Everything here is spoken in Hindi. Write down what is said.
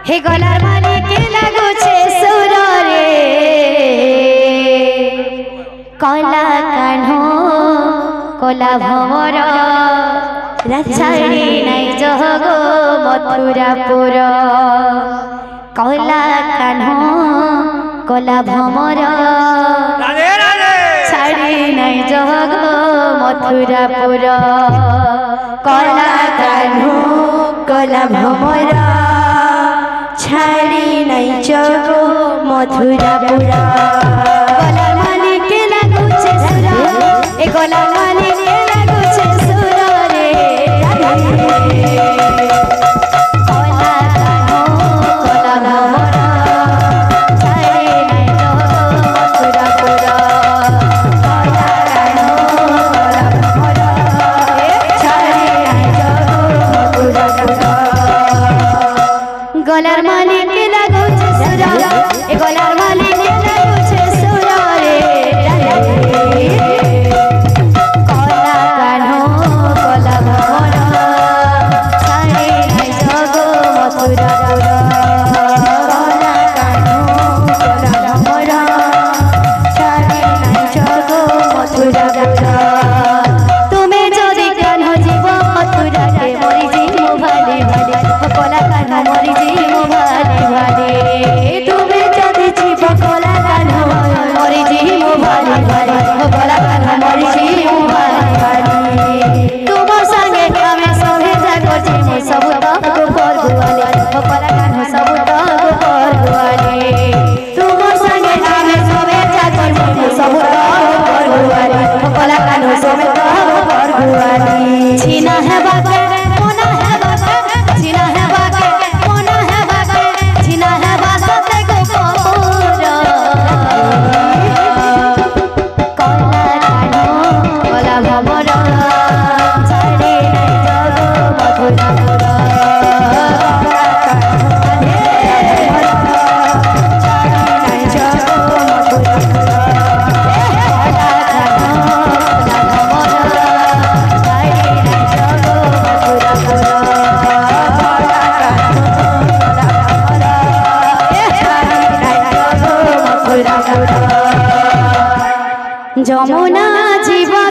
हे गलार मालिक लागुछे सुर रे कला कान्हो कला भवर छाड़ी नाई जगो मथुरापुर कला कान्हो कला भवर छाड़ी नाई जगो मथुरापुर कला कान्हो कला भवर छाड़ी नाई जगो मथुरापुर गलार मालिक लागुछे सुर ए गलार मालिक लागुछे सुर रे कला कान्हो कला भवर छाड़ी नाई जगो मथुरापुर कला कान्हो कला भवर छाड़ी नाई जगो मथुरापुर गलार मालिक लागुछे सुर ए गलार